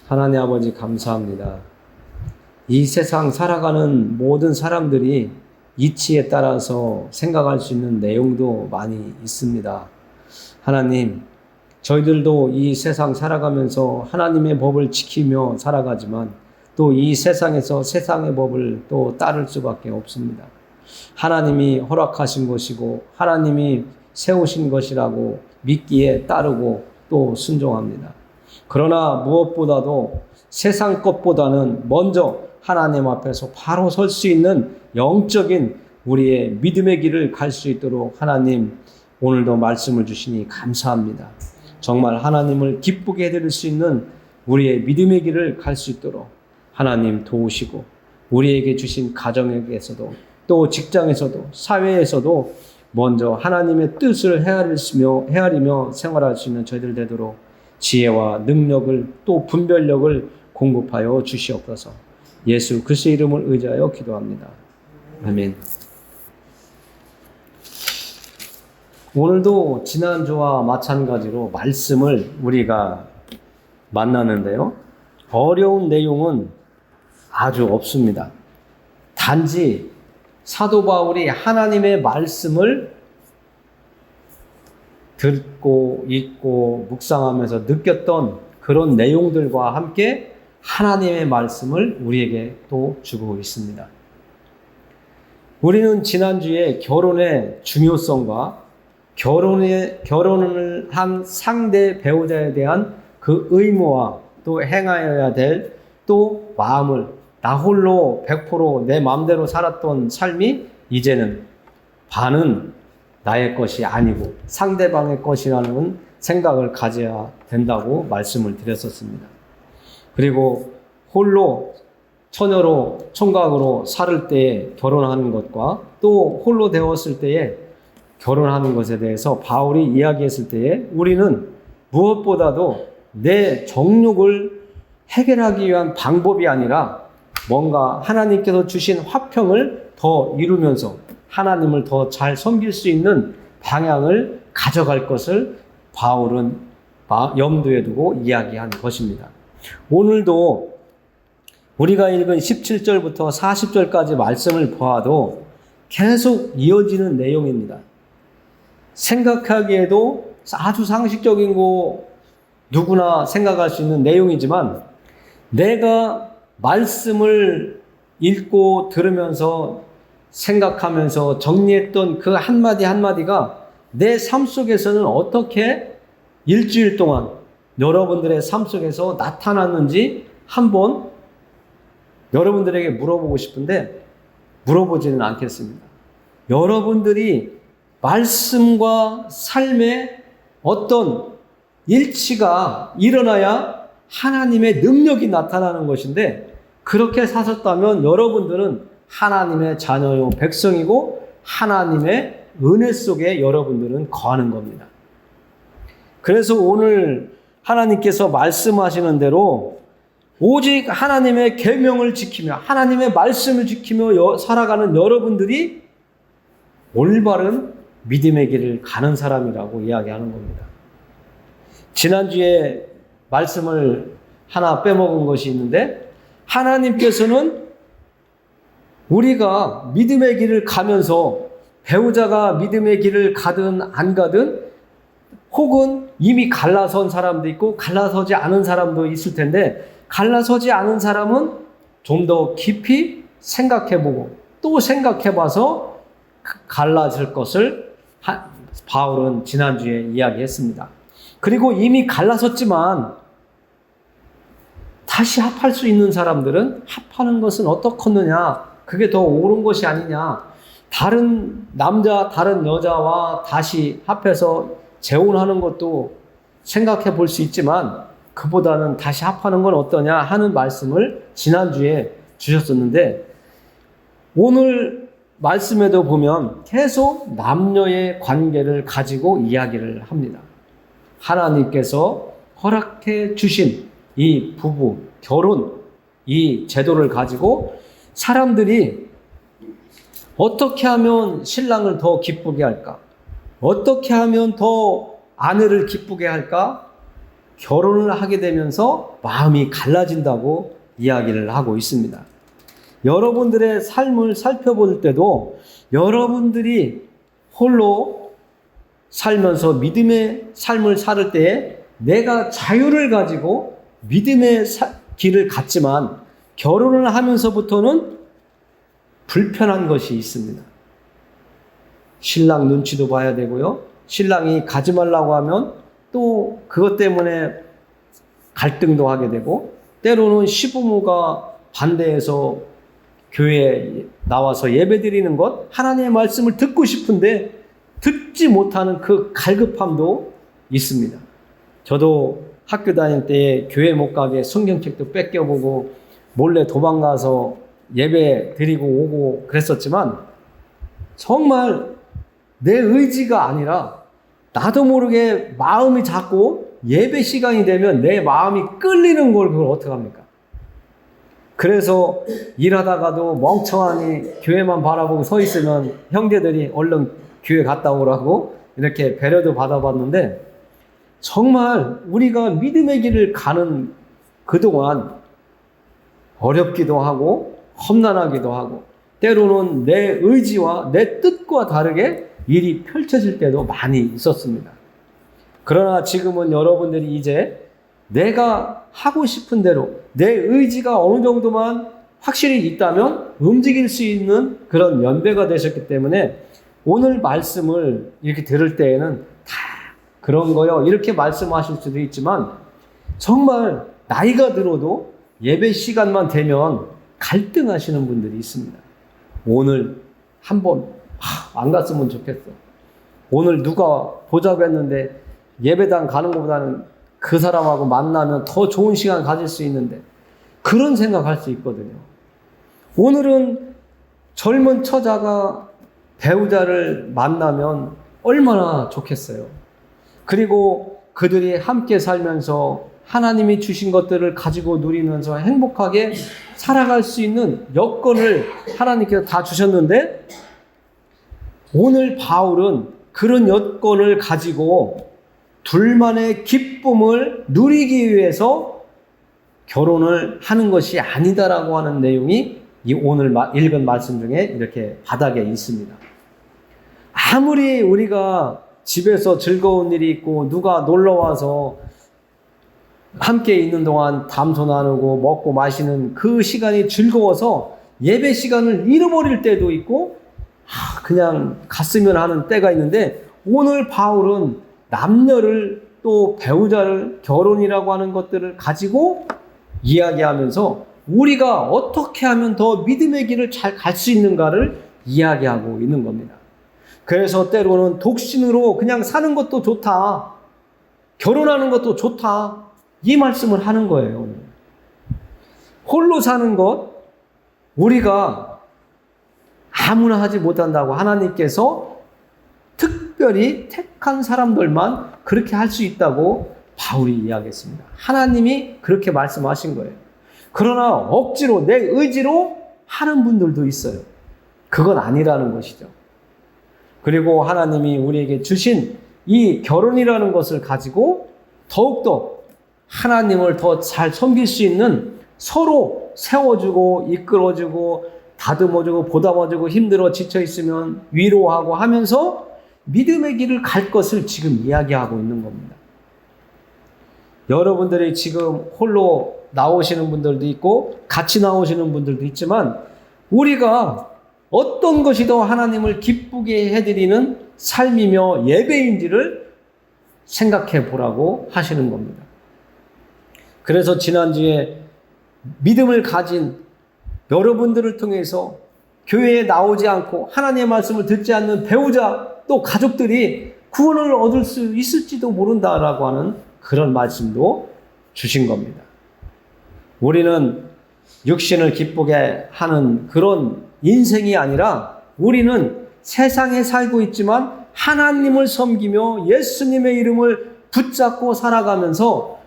하나님 아버지 감사합니다. 이 세상 살아가는 모든 사람들이 이치에 따라서 생각할 수 있는 내용도 많이 있습니다. 하나님, 저희들도 이 세상 살아가면서 하나님의 법을 지키며 살아가지만 또 이 세상에서 세상의 법을 또 따를 수밖에 없습니다. 하나님이 허락하신 것이고 하나님이 세우신 것이라고 믿기에 따르고 또 순종합니다. 그러나 무엇보다도 세상 것보다는 먼저 하나님 앞에서 바로 설 수 있는 영적인 우리의 믿음의 길을 갈 수 있도록 하나님 오늘도 말씀을 주시니 감사합니다. 정말 하나님을 기쁘게 해드릴 수 있는 우리의 믿음의 길을 갈 수 있도록 하나님 도우시고 우리에게 주신 가정에게서도 또 직장에서도 사회에서도 먼저 하나님의 뜻을 헤아리며 생활할 수 있는 저희들 되도록 지혜와 능력을 또 분별력을 공급하여 주시옵소서. 예수 그리스도의 이름을 의지하여 기도합니다. 아멘. 오늘도 지난주와 마찬가지로 말씀을 우리가 만나는데요. 어려운 내용은 아주 없습니다. 단지 사도 바울이 하나님의 말씀을 듣고 읽고 묵상하면서 느꼈던 그런 내용들과 함께 하나님의 말씀을 우리에게 또 주고 있습니다. 우리는 지난주에 결혼의 중요성과 결혼을 한 상대 배우자에 대한 그 의무와 또 행하여야 될 또 마음을 나 홀로 100% 내 마음대로 살았던 삶이 이제는 반은 나의 것이 아니고 상대방의 것이라는 생각을 가져야 된다고 말씀을 드렸었습니다. 그리고 홀로 처녀로 총각으로 살을 때에 결혼하는 것과 또 홀로 되었을 때에 결혼하는 것에 대해서 바울이 이야기했을 때에 우리는 무엇보다도 내 정욕을 해결하기 위한 방법이 아니라 뭔가 하나님께서 주신 화평을 더 이루면서 하나님을 더 잘 섬길 수 있는 방향을 가져갈 것을 바울은 염두에 두고 이야기한 것입니다. 오늘도 우리가 읽은 17절부터 40절까지 말씀을 보아도 계속 이어지는 내용입니다. 생각하기에도 아주 상식적인 거 누구나 생각할 수 있는 내용이지만 내가 말씀을 읽고 들으면서 생각하면서 정리했던 그 한마디 한마디가 내 삶 속에서는 어떻게 일주일 동안 여러분들의 삶 속에서 나타났는지 한번 여러분들에게 물어보고 싶은데 물어보지는 않겠습니다. 여러분들이 말씀과 삶의 어떤 일치가 일어나야 하나님의 능력이 나타나는 것인데 그렇게 사셨다면 여러분들은 하나님의 자녀요 백성이고 하나님의 은혜 속에 여러분들은 거하는 겁니다. 그래서 오늘 하나님께서 말씀하시는 대로 오직 하나님의 계명을 지키며 하나님의 말씀을 지키며 살아가는 여러분들이 올바른 믿음의 길을 가는 사람이라고 이야기하는 겁니다. 지난주에 말씀을 하나 빼먹은 것이 있는데 하나님께서는 우리가 믿음의 길을 가면서 배우자가 믿음의 길을 가든 안 가든 혹은 이미 갈라선 사람도 있고 갈라서지 않은 사람도 있을 텐데 갈라서지 않은 사람은 좀 더 깊이 생각해보고 또 생각해봐서 갈라질 것을 바울은 지난주에 이야기했습니다. 그리고 이미 갈라섰지만 다시 합할 수 있는 사람들은 합하는 것은 어떻겠느냐, 그게 더 옳은 것이 아니냐, 다른 남자 다른 여자와 다시 합해서 재혼하는 것도 생각해 볼 수 있지만 그보다는 다시 합하는 건 어떠냐 하는 말씀을 지난주에 주셨었는데 오늘 말씀에도 보면 계속 남녀의 관계를 가지고 이야기를 합니다. 하나님께서 허락해 주신 이 부부, 결혼, 이 제도를 가지고 사람들이 어떻게 하면 신랑을 더 기쁘게 할까? 어떻게 하면 더 아내를 기쁘게 할까? 결혼을 하게 되면서 마음이 갈라진다고 이야기를 하고 있습니다. 여러분들의 삶을 살펴볼 때도 여러분들이 홀로 살면서 믿음의 삶을 살 때에 내가 자유를 가지고 믿음의 길을 갔지만 결혼을 하면서부터는 불편한 것이 있습니다. 신랑 눈치도 봐야 되고요. 신랑이 가지 말라고 하면 또 그것 때문에 갈등도 하게 되고, 때로는 시부모가 반대해서 교회에 나와서 예배드리는 것, 하나님의 말씀을 듣고 싶은데 듣지 못하는 그 갈급함도 있습니다. 저도 학교 다닐 때 교회 못 가게 성경책도 뺏겨보고 몰래 도망가서 예배 드리고 오고 그랬었지만, 정말 내 의지가 아니라 나도 모르게 마음이 자꾸 예배 시간이 되면 내 마음이 끌리는 걸 그걸 어떡합니까? 그래서 일하다가도 멍청하니 교회만 바라보고 서 있으면 형제들이 얼른 교회 갔다 오라고 이렇게 배려도 받아봤는데, 정말 우리가 믿음의 길을 가는 그동안 어렵기도 하고 험난하기도 하고 때로는 내 의지와 내 뜻과 다르게 일이 펼쳐질 때도 많이 있었습니다. 그러나 지금은 여러분들이 이제 내가 하고 싶은 대로 내 의지가 어느 정도만 확실히 있다면 움직일 수 있는 그런 연배가 되셨기 때문에 오늘 말씀을 이렇게 들을 때에는 다 그런 거요 이렇게 말씀하실 수도 있지만, 정말 나이가 들어도 예배 시간만 되면 갈등하시는 분들이 있습니다. 오늘 한번 안 갔으면 좋겠어. 오늘 누가 보자고 했는데 예배당 가는 것보다는 그 사람하고 만나면 더 좋은 시간 가질 수 있는데, 그런 생각할 수 있거든요. 오늘은 젊은 처자가 배우자를 만나면 얼마나 좋겠어요. 그리고 그들이 함께 살면서 하나님이 주신 것들을 가지고 누리면서 행복하게 살아갈 수 있는 여건을 하나님께서 다 주셨는데, 오늘 바울은 그런 여건을 가지고 둘만의 기쁨을 누리기 위해서 결혼을 하는 것이 아니다라고 하는 내용이 이 오늘 읽은 말씀 중에 이렇게 바닥에 있습니다. 아무리 우리가 집에서 즐거운 일이 있고 누가 놀러와서 함께 있는 동안 담소 나누고 먹고 마시는 그 시간이 즐거워서 예배 시간을 잃어버릴 때도 있고 그냥 갔으면 하는 때가 있는데, 오늘 바울은 남녀를 또 배우자를 결혼이라고 하는 것들을 가지고 이야기하면서 우리가 어떻게 하면 더 믿음의 길을 잘 갈 수 있는가를 이야기하고 있는 겁니다. 그래서 때로는 독신으로 그냥 사는 것도 좋다, 결혼하는 것도 좋다, 이 말씀을 하는 거예요. 홀로 사는 것, 우리가 아무나 하지 못한다고 하나님께서 특별히 택한 사람들만 그렇게 할 수 있다고 바울이 이야기했습니다. 하나님이 그렇게 말씀하신 거예요. 그러나 억지로 내 의지로 하는 분들도 있어요. 그건 아니라는 것이죠. 그리고 하나님이 우리에게 주신 이 결혼이라는 것을 가지고 더욱더 하나님을 더 잘 섬길 수 있는, 서로 세워주고 이끌어주고 다듬어주고 보담아주고 힘들어 지쳐있으면 위로하고 하면서 믿음의 길을 갈 것을 지금 이야기하고 있는 겁니다. 여러분들이 지금 홀로 나오시는 분들도 있고 같이 나오시는 분들도 있지만, 우리가 어떤 것이 더 하나님을 기쁘게 해드리는 삶이며 예배인지를 생각해 보라고 하시는 겁니다. 그래서 지난주에 믿음을 가진 여러분들을 통해서 교회에 나오지 않고 하나님의 말씀을 듣지 않는 배우자 또 가족들이 구원을 얻을 수 있을지도 모른다라고 하는 그런 말씀도 주신 겁니다. 우리는 육신을 기쁘게 하는 그런 인생이 아니라 우리는 세상에 살고 있지만 하나님을 섬기며 예수님의 이름을 붙잡고 살아가면서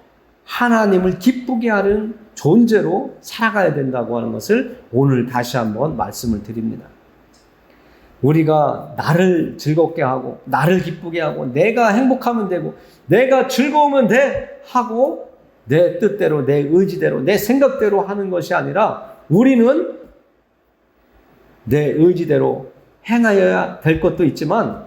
하나님을 기쁘게 하는 존재로 살아가야 된다고 하는 것을 오늘 다시 한번 말씀을 드립니다. 우리가 나를 즐겁게 하고 나를 기쁘게 하고 내가 행복하면 되고 내가 즐거우면 돼 하고 내 뜻대로 내 의지대로 내 생각대로 하는 것이 아니라 우리는 내 의지대로 행하여야 될 것도 있지만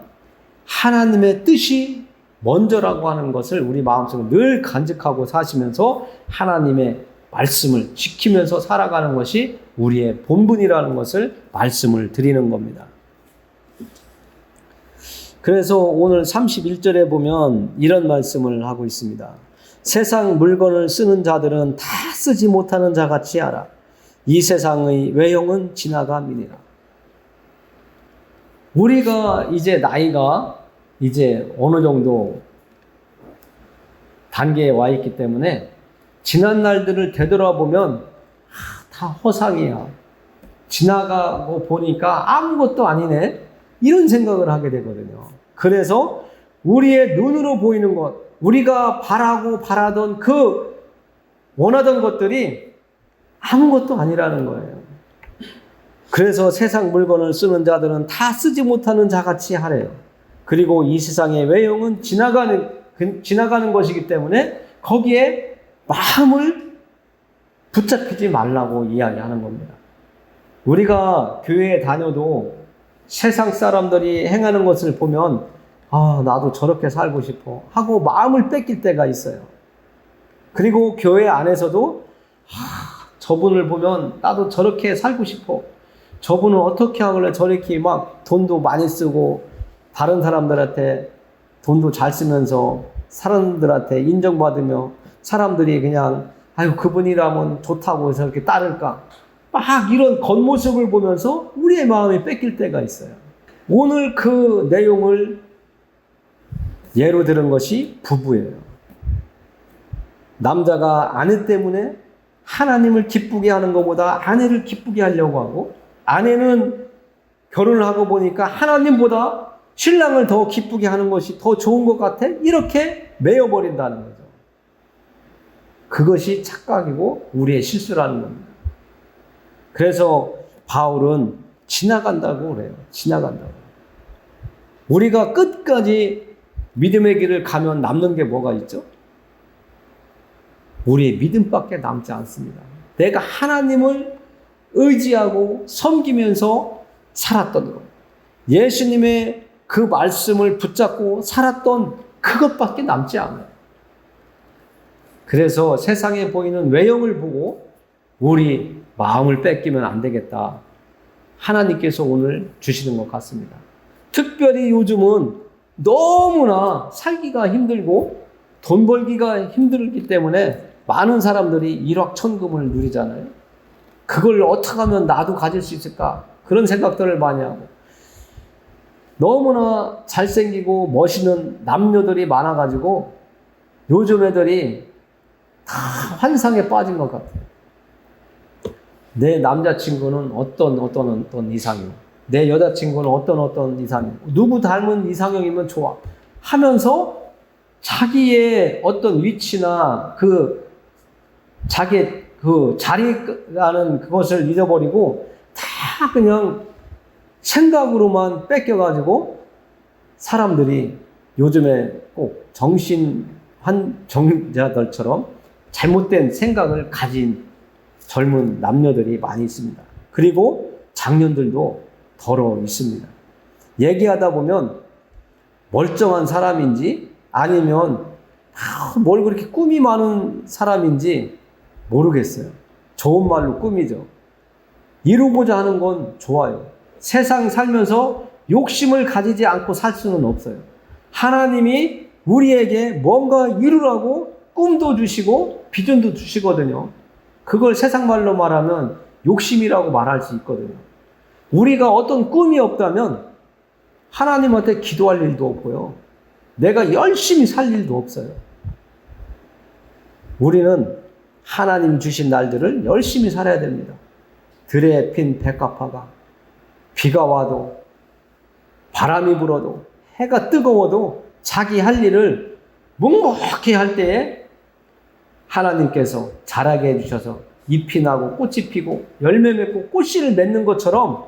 하나님의 뜻이 먼저라고 하는 것을 우리 마음속에 늘 간직하고 사시면서 하나님의 말씀을 지키면서 살아가는 것이 우리의 본분이라는 것을 말씀을 드리는 겁니다. 그래서 오늘 31절에 보면 이런 말씀을 하고 있습니다. 세상 물건을 쓰는 자들은 다 쓰지 못하는 자같이 하라. 이 세상의 외형은 지나감이니라. 우리가 이제 나이가 이제 어느 정도 단계에 와 있기 때문에 지난 날들을 되돌아보면 다 허상이야. 지나가고 보니까 아무것도 아니네. 이런 생각을 하게 되거든요. 그래서 우리의 눈으로 보이는 것, 우리가 바라던 그 원하던 것들이 아무것도 아니라는 거예요. 그래서 세상 물건을 쓰는 자들은 다 쓰지 못하는 자같이 하래요. 그리고 이 세상의 외형은 지나가는 것이기 때문에 거기에 마음을 붙잡히지 말라고 이야기하는 겁니다. 우리가 교회에 다녀도 세상 사람들이 행하는 것을 보면 나도 저렇게 살고 싶어 하고 마음을 뺏길 때가 있어요. 그리고 교회 안에서도 저분을 보면 나도 저렇게 살고 싶어. 저분은 어떻게 하길래 저렇게 막 돈도 많이 쓰고 다른 사람들한테 돈도 잘 쓰면서 사람들한테 인정받으며 사람들이 그냥 그분이라면 좋다고 해서 이렇게 따를까? 막 이런 겉모습을 보면서 우리의 마음이 뺏길 때가 있어요. 오늘 그 내용을 예로 들은 것이 부부예요. 남자가 아내 때문에 하나님을 기쁘게 하는 것보다 아내를 기쁘게 하려고 하고 아내는 결혼을 하고 보니까 하나님보다 신랑을 더 기쁘게 하는 것이 더 좋은 것 같아? 이렇게 매여버린다는 거죠. 그것이 착각이고 우리의 실수라는 겁니다. 그래서 바울은 지나간다고 그래요. 지나간다고. 우리가 끝까지 믿음의 길을 가면 남는 게 뭐가 있죠? 우리의 믿음밖에 남지 않습니다. 내가 하나님을 의지하고 섬기면서 살았던 것. 예수님의 그 말씀을 붙잡고 살았던 그것밖에 남지 않아요. 그래서 세상에 보이는 외형을 보고 우리 마음을 뺏기면 안 되겠다. 하나님께서 오늘 주시는 것 같습니다. 특별히 요즘은 너무나 살기가 힘들고 돈 벌기가 힘들기 때문에 많은 사람들이 일확천금을 누리잖아요. 그걸 어떻게 하면 나도 가질 수 있을까? 그런 생각들을 많이 하고 너무나 잘생기고 멋있는 남녀들이 많아가지고 요즘 애들이 다 환상에 빠진 것 같아요. 내 남자친구는 어떤 이상형, 내 여자친구는 어떤 이상형, 누구 닮은 이상형이면 좋아 하면서 자기의 어떤 위치나 자기의 자리라는 그것을 잊어버리고 다 그냥 생각으로만 뺏겨가지고 사람들이 요즘에 꼭 정신환자들처럼 잘못된 생각을 가진 젊은 남녀들이 많이 있습니다. 그리고 장년들도 더러 있습니다. 얘기하다 보면 멀쩡한 사람인지 아니면 뭘 그렇게 꿈이 많은 사람인지 모르겠어요. 좋은 말로 꿈이죠. 이루고자 하는 건 좋아요. 세상 살면서 욕심을 가지지 않고 살 수는 없어요. 하나님이 우리에게 뭔가 이루라고 꿈도 주시고 비전도 주시거든요. 그걸 세상 말로 말하면 욕심이라고 말할 수 있거든요. 우리가 어떤 꿈이 없다면 하나님한테 기도할 일도 없고요. 내가 열심히 살 일도 없어요. 우리는 하나님 주신 날들을 열심히 살아야 됩니다. 들에 핀 백합화가 비가 와도 바람이 불어도 해가 뜨거워도 자기 할 일을 묵묵히 할 때에 하나님께서 자라게 해주셔서 잎이 나고 꽃이 피고 열매 맺고 꽃씨를 맺는 것처럼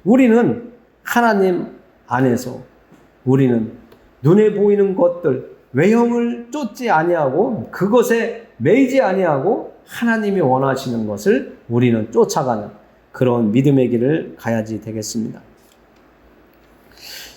우리는 하나님 안에서 우리는 눈에 보이는 것들, 외형을 쫓지 아니하고 그것에 매이지 아니하고 하나님이 원하시는 것을 우리는 쫓아가는 그런 믿음의 길을 가야지 되겠습니다.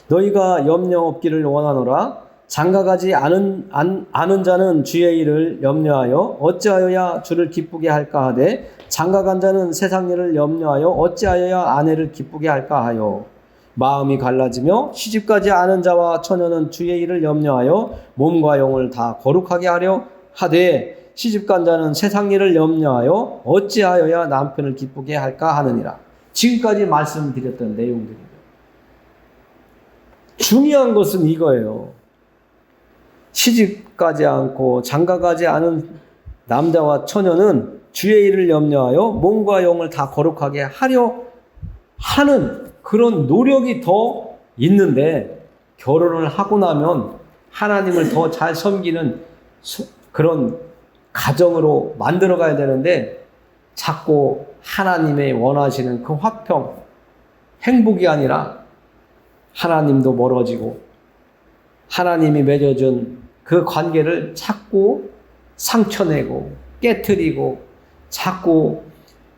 너희가 염려 없기를 원하노라. 장가가지 않은 자는 주의 일을 염려하여 어찌하여야 주를 기쁘게 할까 하되 장가간 자는 세상 일을 염려하여 어찌하여야 아내를 기쁘게 할까 하여 마음이 갈라지며 시집가지 않은 자와 처녀는 주의 일을 염려하여 몸과 영을 다 거룩하게 하려 하되 시집간 자는 세상 일을 염려하여 어찌하여야 남편을 기쁘게 할까 하느니라. 지금까지 말씀드렸던 내용들이에요. 중요한 것은 이거예요. 시집가지 않고 장가가지 않은 남자와 처녀는 주의 일을 염려하여 몸과 영을 다 거룩하게 하려 하는 그런 노력이 더 있는데, 결혼을 하고 나면 하나님을 더 잘 섬기는 그런 가정으로 만들어 가야 되는데 자꾸 하나님의 원하시는 그 화평, 행복이 아니라 하나님도 멀어지고 하나님이 맺어준 그 관계를 자꾸 상처내고 깨트리고 자꾸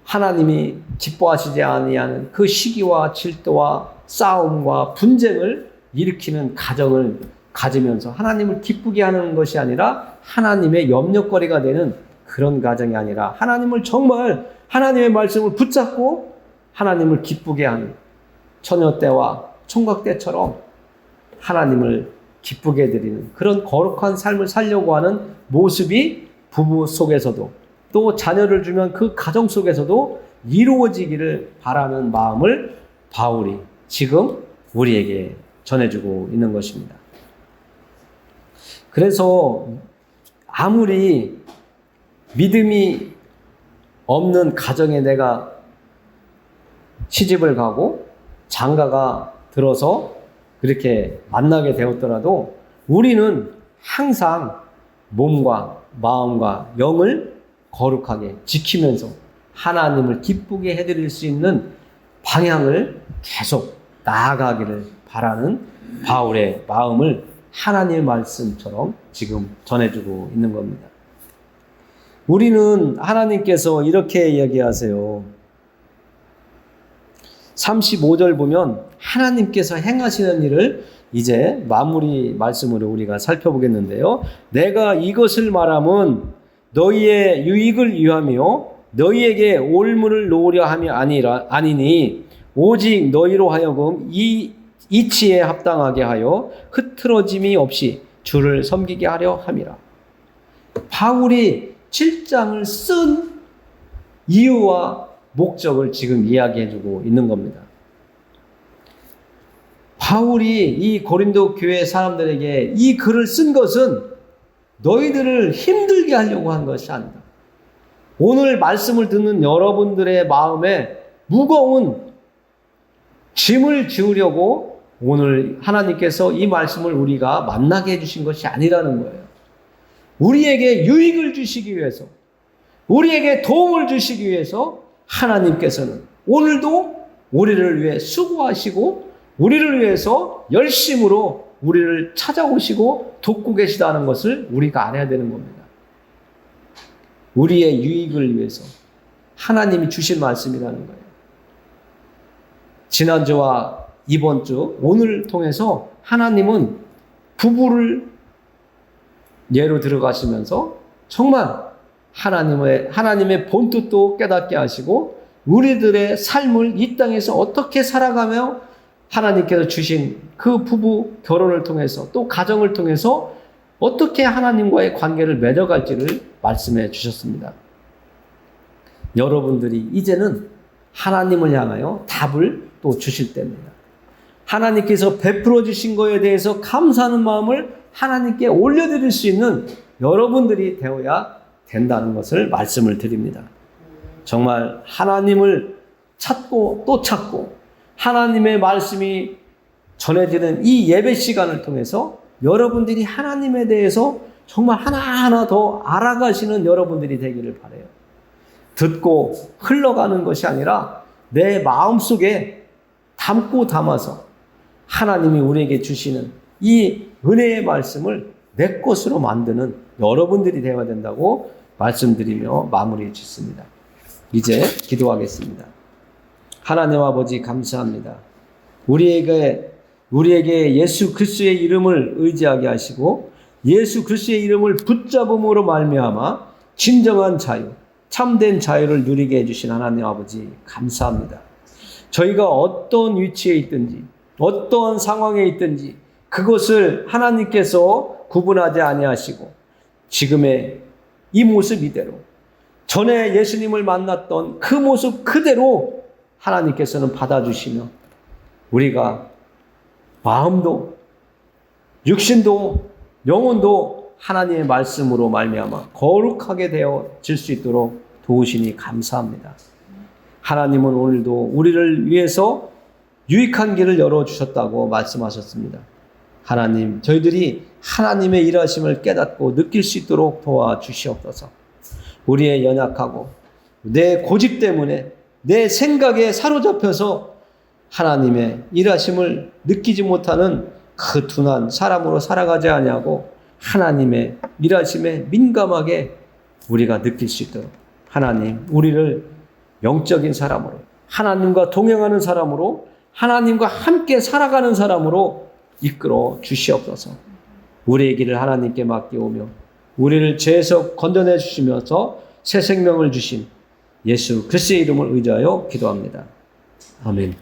하나님이 기뻐하시지 아니하는 그 시기와 질투와 싸움과 분쟁을 일으키는 가정을 가지면서 하나님을 기쁘게 하는 것이 아니라 하나님의 염려거리가 되는 그런 가정이 아니라 하나님을 정말 하나님의 말씀을 붙잡고 하나님을 기쁘게 하는 처녀 때와 총각 때처럼 하나님을 기쁘게 드리는 그런 거룩한 삶을 살려고 하는 모습이 부부 속에서도 또 자녀를 주면 그 가정 속에서도 이루어지기를 바라는 마음을 바울이 지금 우리에게 전해주고 있는 것입니다. 그래서 아무리 믿음이 없는 가정에 내가 시집을 가고 장가가 들어서 그렇게 만나게 되었더라도 우리는 항상 몸과 마음과 영을 거룩하게 지키면서 하나님을 기쁘게 해드릴 수 있는 방향을 계속 나아가기를 바라는 바울의 마음을 하나님의 말씀처럼 지금 전해주고 있는 겁니다. 우리는 하나님께서 이렇게 이야기하세요. 35절 보면 하나님께서 행하시는 일을 이제 마무리 말씀으로 우리가 살펴보겠는데요. 내가 이것을 말함은 너희의 유익을 위하며 너희에게 올무를 놓으려 함이 아니니 오직 너희로 하여금 이 이치에 합당하게 하여 흐트러짐이 없이 주를 섬기게 하려 함이라. 바울이 7장을 쓴 이유와 목적을 지금 이야기해주고 있는 겁니다. 바울이 이 고린도 교회 사람들에게 이 글을 쓴 것은 너희들을 힘들게 하려고 한 것이 아니다. 오늘 말씀을 듣는 여러분들의 마음에 무거운 짐을 지우려고 오늘 하나님께서 이 말씀을 우리가 만나게 해주신 것이 아니라는 거예요. 우리에게 유익을 주시기 위해서, 우리에게 도움을 주시기 위해서 하나님께서는 오늘도 우리를 위해 수고하시고 우리를 위해서 열심으로 우리를 찾아오시고 돕고 계시다는 것을 우리가 알아야 되는 겁니다. 우리의 유익을 위해서 하나님이 주신 말씀이라는 거예요. 지난주와 이번 주 오늘을 통해서 하나님은 부부를 예로 들어가시면서 정말 하나님의 본뜻도 깨닫게 하시고 우리들의 삶을 이 땅에서 어떻게 살아가며 하나님께서 주신 그 부부 결혼을 통해서 또 가정을 통해서 어떻게 하나님과의 관계를 맺어갈지를 말씀해 주셨습니다. 여러분들이 이제는 하나님을 향하여 답을 또 주실 때입니다. 하나님께서 베풀어 주신 것에 대해서 감사하는 마음을 하나님께 올려드릴 수 있는 여러분들이 되어야 된다는 것을 말씀을 드립니다. 정말 하나님을 찾고 또 찾고 하나님의 말씀이 전해지는 이 예배 시간을 통해서 여러분들이 하나님에 대해서 정말 하나하나 더 알아가시는 여러분들이 되기를 바라요. 듣고 흘러가는 것이 아니라 내 마음속에 담고 담아서 하나님이 우리에게 주시는 이 은혜의 말씀을 내 것으로 만드는 여러분들이 되어야 된다고 말씀드리며 마무리 짓습니다. 이제 기도하겠습니다. 하나님 아버지 감사합니다. 우리에게 예수 그리스도의 이름을 의지하게 하시고 예수 그리스도의 이름을 붙잡음으로 말미암아 진정한 자유, 참된 자유를 누리게 해주신 하나님 아버지 감사합니다. 저희가 어떤 위치에 있든지 어떠한 상황에 있든지 그것을 하나님께서 구분하지 아니하시고 지금의 이 모습 이대로 전에 예수님을 만났던 그 모습 그대로 하나님께서는 받아주시며 우리가 마음도 육신도 영혼도 하나님의 말씀으로 말미암아 거룩하게 되어질 수 있도록 도우시니 감사합니다. 하나님은 오늘도 우리를 위해서 유익한 길을 열어주셨다고 말씀하셨습니다. 하나님, 저희들이 하나님의 일하심을 깨닫고 느낄 수 있도록 도와주시옵소서. 우리의 연약하고 내 고집 때문에 내 생각에 사로잡혀서 하나님의 일하심을 느끼지 못하는 그 둔한 사람으로 살아가지 아니하고 하나님의 일하심에 민감하게 우리가 느낄 수 있도록 하나님, 우리를 영적인 사람으로 하나님과 동행하는 사람으로 하나님과 함께 살아가는 사람으로 이끌어 주시옵소서. 우리의 길을 하나님께 맡기오며 우리를 죄에서 건져내 주시면서 새 생명을 주신 예수 그리스도의 이름을 의지하여 기도합니다. 아멘.